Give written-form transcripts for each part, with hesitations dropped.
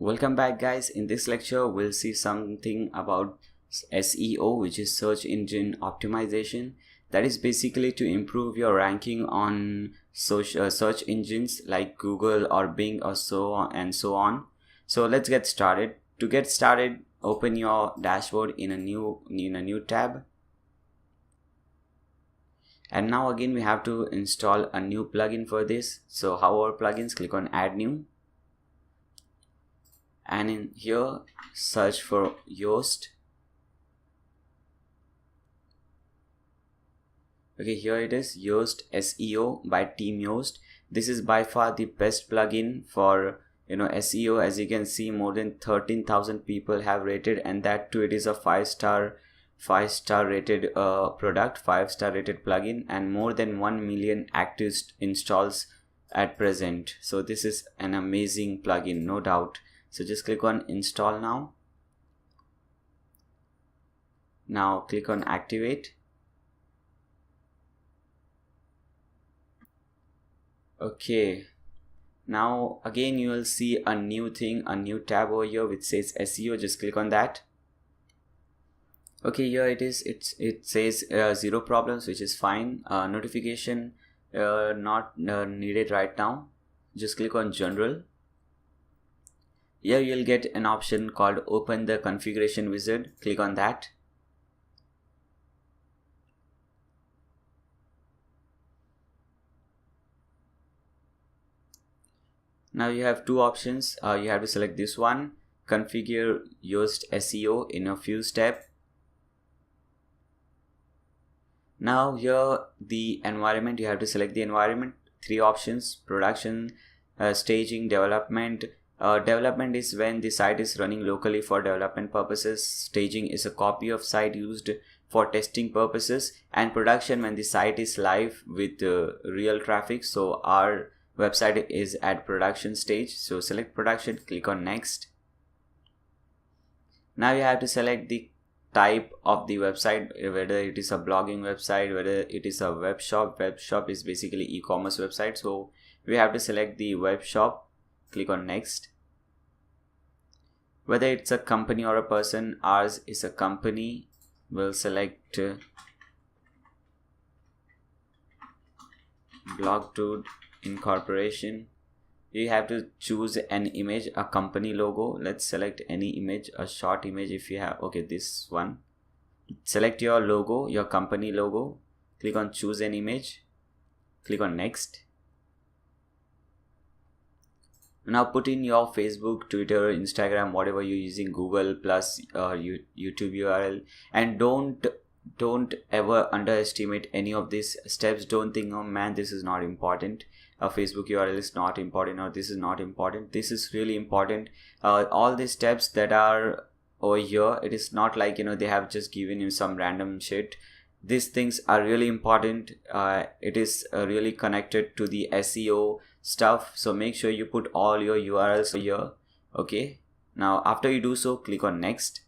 Welcome back, guys. In this lecture we'll see something about SEO, which is search engine optimization. That is basically to improve your ranking on search engines like Google or Bing or so on and so on. So let's get started. To get started, open your dashboard in a new tab. And now again we have to install a new plugin for this. So how are plugins? Click on add new. And in here search for Yoast. Okay, here it is, Yoast SEO by Team Yoast. This is by far the best plugin for SEO. As you can see, more than 13,000 people have rated, and that too it is a 5-star rated product, 5-star rated plugin, and more than 1 million active installs at present. So this is an amazing plugin, no doubt. So just click on install now. Now click on activate. Okay, now again you will see a new tab over here which says SEO. Just click on that. Okay, here it is. It says 0 problems, which is fine. Notification not needed right now. Just click on general. Here you'll get an option called open the configuration wizard. Click on that. Now you have two options. You have to select this one, configure Yoast SEO in a few steps. Now here the environment, you have to select the environment. 3 options: production, staging, development. Development is when the site is running locally for development purposes. Staging is a copy of site used for testing purposes, and production when the site is live with real traffic. So our website is at production stage. So select production, click on next. Now you have to select the type of the website, whether it is a blogging website, whether it is a web shop. Web shop is basically e-commerce website, so we have to select the web shop. Click on next. Whether it's a company or a person, ours is a company. We'll select Blogdude Incorporation. You have to choose an image, a company logo. Let's select any image, a short image if you have. Okay, this one. Select your logo, your company logo. Click on choose an image. Click on next. Now put in your Facebook, Twitter, Instagram, whatever you're using, Google plus YouTube URL, and don't ever underestimate any of these steps. Don't think, oh man, this is not important, Facebook URL is not important, or this is not important. This is really important. All these steps that are over here, it is not like they have just given you some random shit. These things are really important. It is really connected to the SEO stuff, so make sure you put all your URLs here. Okay, now after you do so, click on next.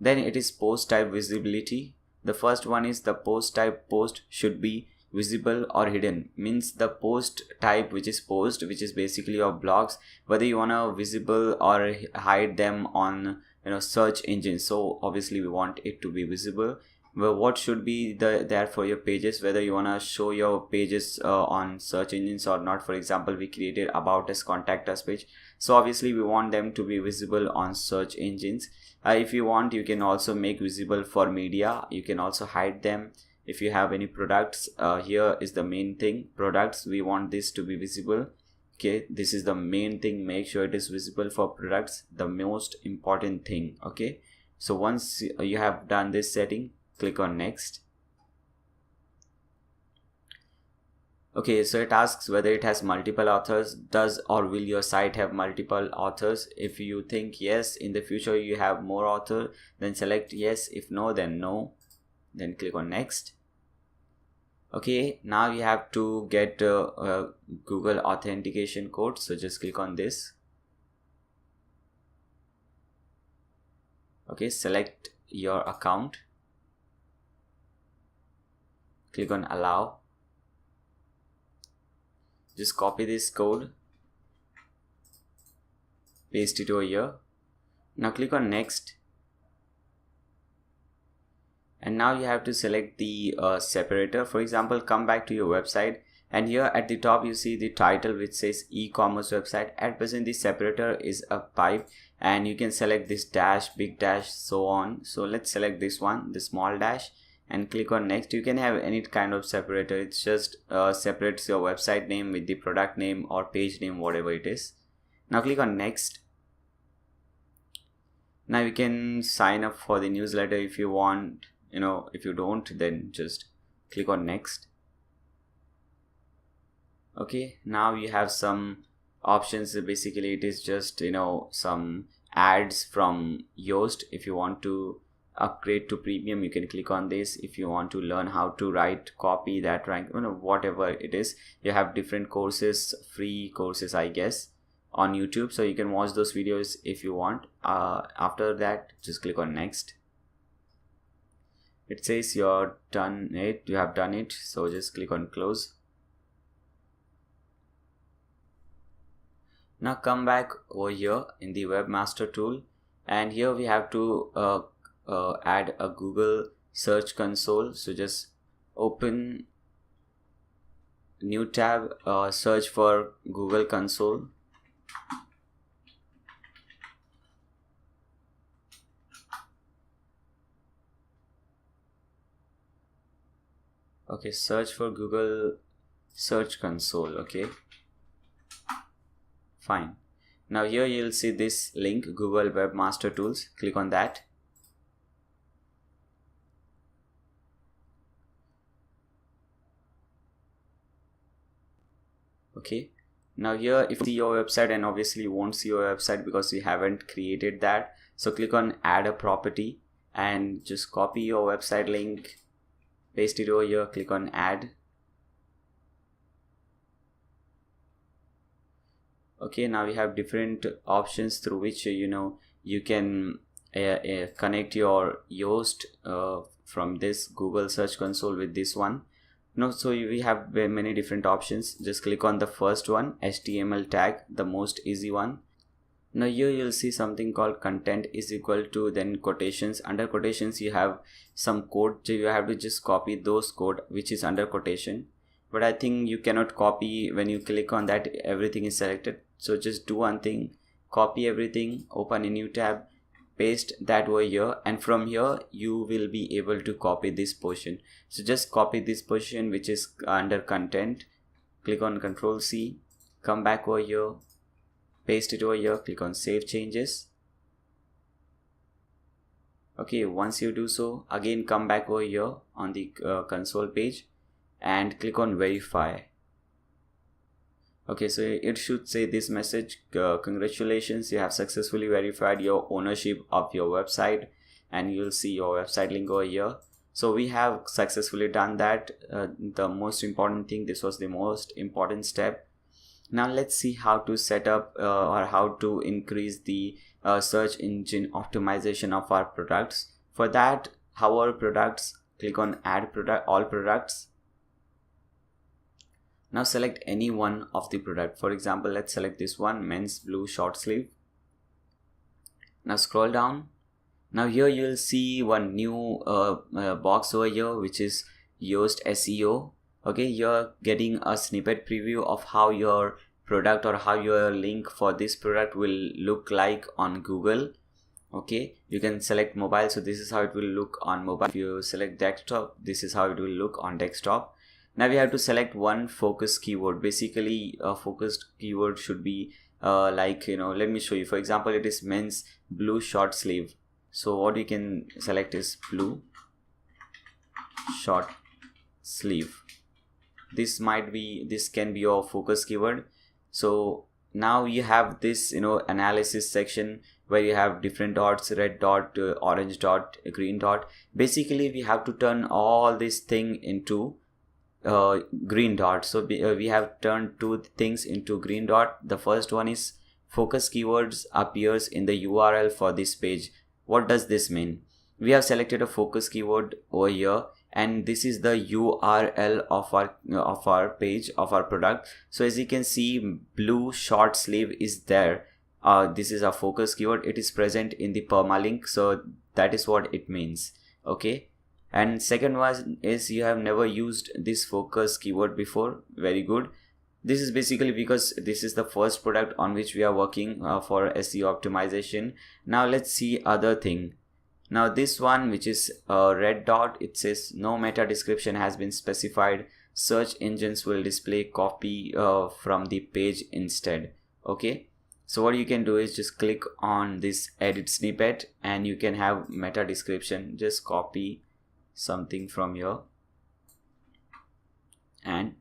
Then it is post type visibility. The first one is the post type. Post should be visible or hidden. Means the post type, which is post, which is basically your blogs, whether you want to visible or hide them on search engines. So obviously we want it to be visible. Well, what should be there for your pages, whether you want to show your pages on search engines or not. For example, we created about us, contact us page, so obviously we want them to be visible on search engines. If you want, you can also make visible for media. You can also hide them. If you have any products, here is the main thing, products, we want this to be visible. Okay, this is the main thing, make sure it is visible for products, the most important thing. Okay, so once you have done this setting, click on next. Okay, so it asks whether it has multiple authors. Does or will your site have multiple authors? If you think yes, in the future you have more author, then select yes. If no, then no. Then click on next. Okay, now you have to get Google authentication code, so just click on this. Okay, select your account, click on allow. Just copy this code paste it over here. Now click on next, and now you have to select the separator. For example, come back to your website, and here at the top you see the title which says e-commerce website. At present the separator is a pipe, and you can select this dash, big dash, so on. So let's select this one, the small dash, and click on next. You can have any kind of separator. It's just separates your website name with the product name or page name, whatever it is. Now click on next. Now you can sign up for the newsletter if you want. If you don't, then just click on next. Okay, now you have some options. Basically it is just some ads from Yoast. If you want to upgrade to premium, you can click on this. If you want to learn how to write copy that rank, whatever it is, you have different courses, free courses I guess, on YouTube, so you can watch those videos if you want. After that, just click on next. It says you have done it, so just click on close. Now come back over here in the webmaster tool, and here we have to add a Google search console. So just open new tab, search for Google console. Okay, search for Google search console. Okay, fine. Now here you'll see this link, Google Webmaster Tools. Click on that. Okay, now here if you see your website, and obviously you won't see your website because you haven't created that, so click on add a property and just copy your website link, paste it over here, click on add. Okay, now we have different options through which you can connect your Yoast from this Google search console with this one. So we have many different options. Just click on the first one, HTML tag, the most easy one. Now here you'll see something called content is equal to, then quotations. Under quotations you have some code, so you have to just copy those code which is under quotation. But I think you cannot copy. When you click on that, everything is selected. So just do one thing, copy everything, open a new tab, paste that over here, and from here you will be able to copy this portion. So just copy this portion which is under content, click on Ctrl C, come back over here, paste it over here, click on save changes. Okay, once you do so, again come back over here on the console page and click on verify. Okay, so it should say this message, congratulations, you have successfully verified your ownership of your website, and you'll see your website link over here. So we have successfully done that. The most important thing, this was the most important step. Now let's see how to set up or how to increase the search engine optimization of our products. For that, our products, click on add product, all products. Now select any one of the product. For example, let's select this one, men's blue short sleeve. Now scroll down. Now here you'll see one new box over here which is Yoast SEO. Okay, you're getting a snippet preview of how your product or how your link for this product will look like on Google. Okay, you can select mobile, so this is how it will look on mobile. If you select desktop, this is how it will look on desktop. Now we have to select one focus keyword. Basically a focused keyword should be let me show you. For example, it is men's blue short sleeve. So what you can select is blue short sleeve. This can be your focus keyword. So now you have this analysis section where you have different dots, red dot, orange dot, green dot. Basically we have to turn all this thing into green dot. So we have turned two things into green dot. The first one is focus keywords appears in the URL for this page. What does this mean? We have selected a focus keyword over here, and this is the URL of our page, of our product. So as you can see, blue short sleeve is there. this is a focus keyword, it is present in the permalink, so that is what it means. Okay, and second one is you have never used this focus keyword before. Very good. This is basically because this is the first product on which we are working for SEO optimization. Now let's see other thing. Now this one, which is a red dot, it says no meta description has been specified. Search engines will display copy from the page instead. Okay, so what you can do is just click on this edit snippet and you can have meta description. Just copy something from here and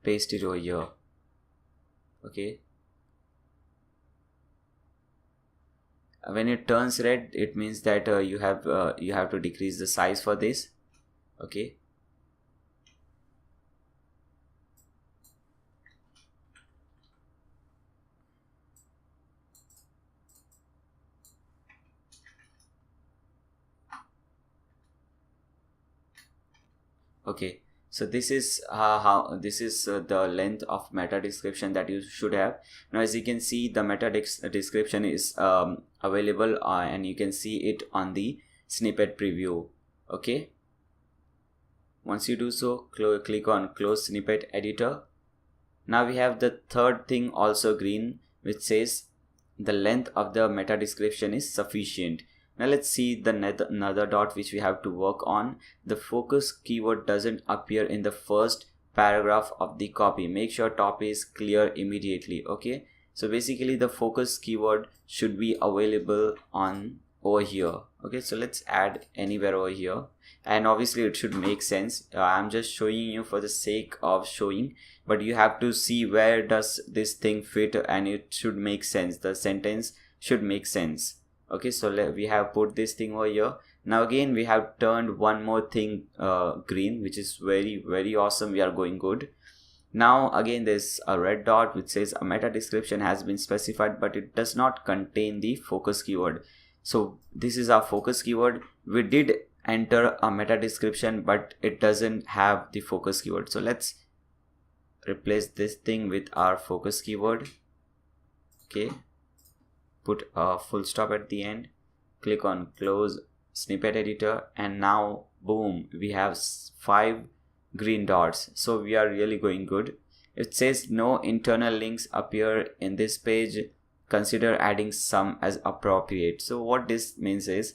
paste it over here. Okay, when it turns red, it means that you have to decrease the size for this. Okay, okay, so this is the length of meta description that you should have. Now as you can see, the meta description is available and you can see it on the snippet preview. Okay, once you do so, click on close snippet editor. Now we have the third thing also green, which says the length of the meta description is sufficient. Now let's see the another dot which we have to work on. The focus keyword doesn't appear in the first paragraph of the copy. Make sure top is clear immediately. Okay, so basically the focus keyword should be available on over here. Okay, so let's add anywhere over here, and obviously it should make sense. I'm just showing you for the sake of showing, but you have to see where does this thing fit, and it should make sense. The sentence should make sense. Okay, so we have put this thing over here. Now again we have turned one more thing green, which is very awesome. We are going good. Now again there's a red dot which says a meta description has been specified, but it does not contain the focus keyword. So this is our focus keyword. We did enter a meta description, but it doesn't have the focus keyword. So let's replace this thing with our focus keyword. Okay, put a full stop at the end, click on close snippet editor, and now boom, we have 5 green dots. So we are really going good. It says no internal links appear in this page, consider adding some as appropriate. So what this means is,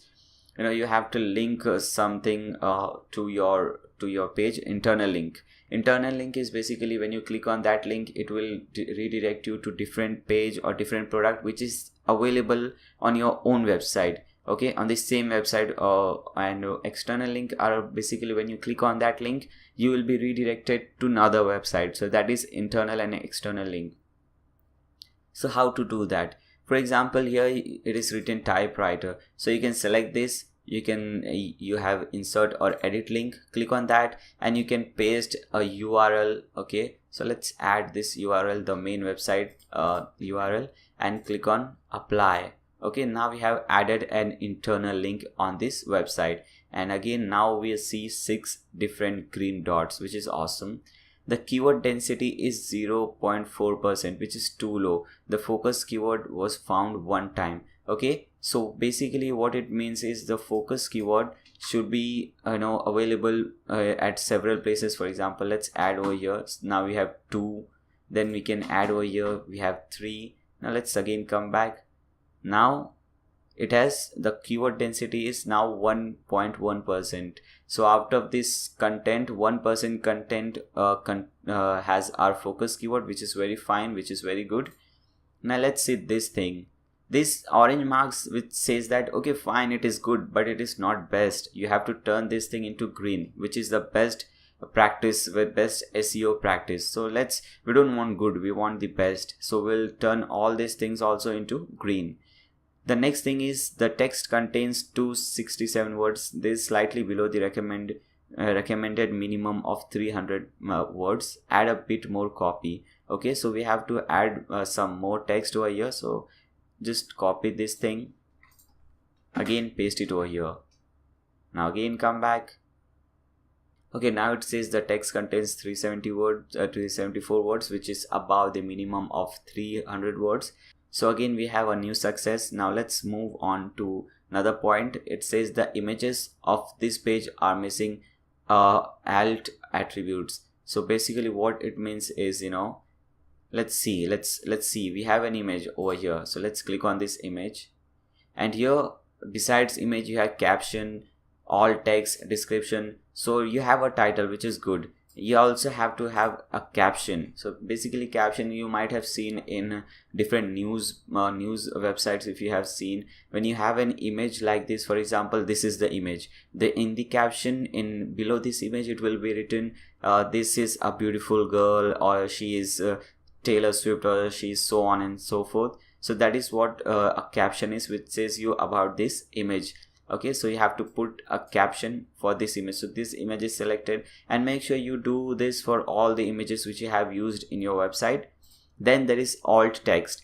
you have to link something to your page. Internal link is basically when you click on that link, it will redirect you to different page or different product which is available on your own website. Okay, on the same website. And external link are basically when you click on that link, you will be redirected to another website. So that is internal and external link. So how to do that? For example, here it is written typewriter, so you can select this. You have insert or edit link, click on that, and you can paste a URL. Okay, so let's add this URL, the main website URL, and click on apply. Okay, now we have added an internal link on this website, and again now we see 6 different green dots, which is awesome. The keyword density is 0.4%, which is too low. The focus keyword was found one time. Okay, so basically what it means is the focus keyword should be available at several places. For example, let's add over here. Now we have 2, then we can add over here, we have 3. Now let's again come back. Now it has the keyword density is now 1.1%. so out of this content, 1% content has our focus keyword, which is very fine, which is very good. Now let's see this thing, this orange marks which says that okay fine, it is good, but it is not best. You have to turn this thing into green, which is the best practice, with best SEO practice. So we don't want good, we want the best. So we'll turn all these things also into green. The next thing is the text contains 267 words. This is slightly below the recommended minimum of 300 words. Add a bit more copy. Okay, so we have to add some more text over here. So just copy this thing, again paste it over here. Now again come back. Okay, now it says the text contains 370 words, 374 words, which is above the minimum of 300 words. So again, we have a new success. Now let's move on to another point. It says the images of this page are missing alt attributes. So basically what it means is, let's see, we have an image over here. So let's click on this image, and here besides image you have caption, alt text, description. So you have a title, which is good. You also have to have a caption. So basically caption you might have seen in different news websites. If you have seen, when you have an image like this, for example, this is the image, in the caption in below this image it will be written this is a beautiful girl, or she is Taylor Swift, or she is so on and so forth. So that is what a caption is, which says you about this image. Okay, so you have to put a caption for this image. So this image is selected, and make sure you do this for all the images which you have used in your website. Then there is alt text.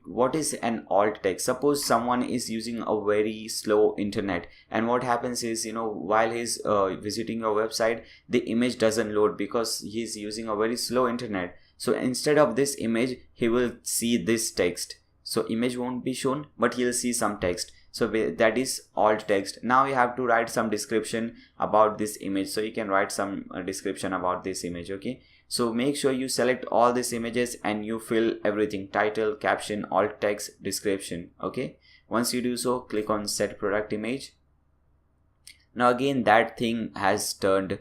What is an alt text? Suppose someone is using a very slow internet, and what happens is, while he's visiting your website, the image doesn't load because he's using a very slow internet. So instead of this image, he will see this text. So image won't be shown, but he'll see some text. So that is alt text. Now you have to write some description about this image. So you can write some description about this image. Okay, so make sure you select all these images and you fill everything: title, caption, alt text, description. Okay, once you do so, click on set product image. Now again that thing has turned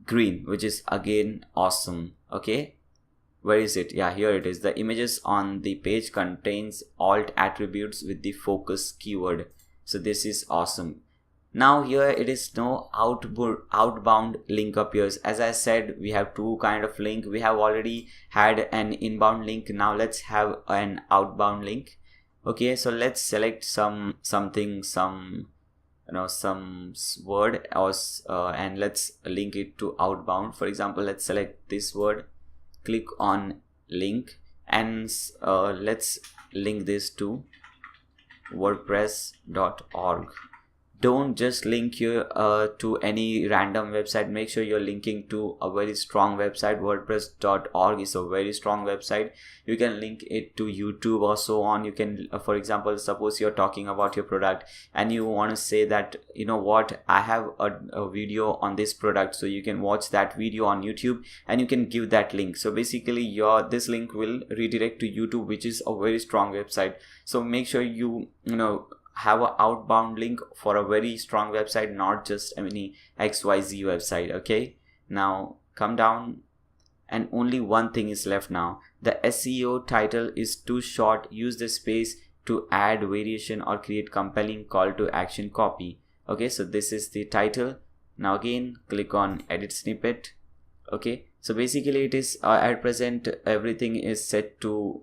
green, which is again awesome. Okay, where is it? Yeah, here it is. The images on the page contains alt attributes with the focus keyword. So this is awesome. Now here it is no outbound link appears. As I said, we have two kind of link. We have already had an inbound link. Now let's have an outbound link. Okay, so let's select some word, or and let's link it to outbound. For example, let's select this word, click on link, and let's link this to WordPress.org. Don't just link you to any random website. Make sure you're linking to a very strong website. WordPress.org is a very strong website. You can link it to YouTube or so on. You can, for example, suppose you're talking about your product and you want to say that, I have a video on this product, so you can watch that video on YouTube and you can give that link. So basically this link will redirect to YouTube, which is a very strong website. So make sure you have an outbound link for a very strong website, not just any XYZ website. Okay, now come down, and only one thing is left now. The SEO title is too short. Use the space to add variation or create compelling call to action copy. Okay, so this is the title. Now again click on edit snippet. Okay, so basically it is at present everything is set to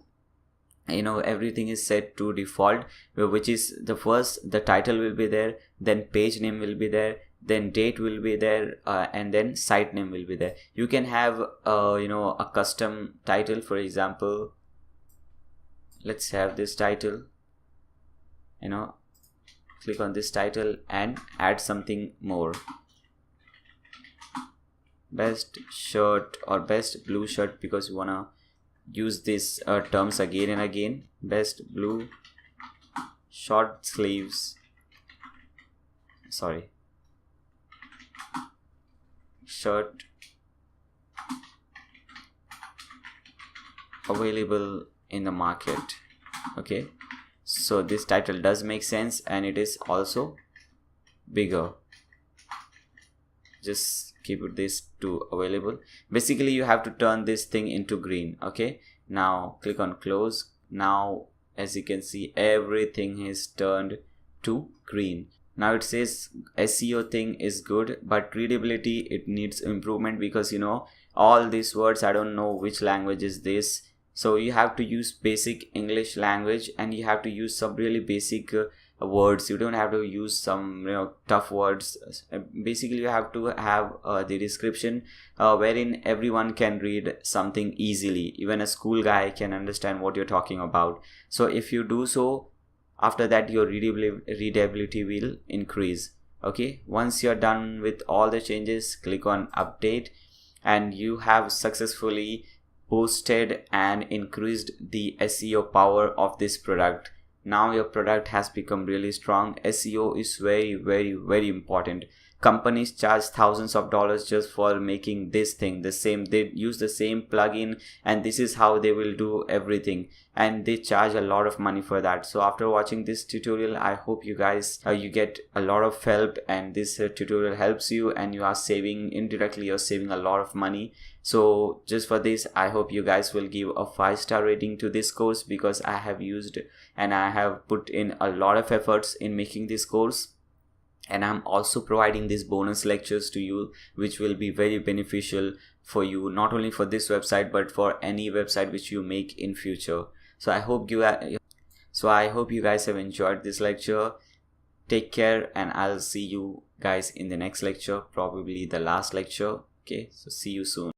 default, which is the title will be there, then page name will be there, then date will be there, and then site name will be there. You can have a custom title. For example, let's have this title, click on this title and add something more: best shirt or best blue shirt, because you wanna use these terms again and again. Best blue short sleeves, shirt available in the market. Okay, so this title does make sense, and it is also bigger. Just keep this to available. Basically you have to turn this thing into green. Okay, now click on close. Now as you can see, everything is turned to green. Now it says SEO thing is good, but readability, it needs improvement, because all these words, I don't know which language is this. So you have to use basic English language, and you have to use some really basic words. You don't have to use some tough words. Basically you have to have the description wherein everyone can read something easily. Even a school guy can understand what you're talking about. So if you do so, after that your readability will increase. Okay, once you're done with all the changes, click on update, and you have successfully boosted and increased the SEO power of this product. Now your product has become really strong. SEO is very important. Companies charge thousands of dollars just for making this thing. They use the same plugin, and this is how they will do everything, and they charge a lot of money for that. So after watching this tutorial, I hope you guys you get a lot of help, and this tutorial helps you, and you are saving indirectly, you're saving a lot of money. So just for this, I hope you guys will give a 5-star rating to this course, because I have used and I have put in a lot of efforts in making this course. And I'm also providing these bonus lectures to you, which will be very beneficial for you, not only for this website but for any website which you make in future. So I hope you guys have enjoyed this lecture. Take care, and I'll see you guys in the next lecture, probably the last lecture. Okay, so see you soon.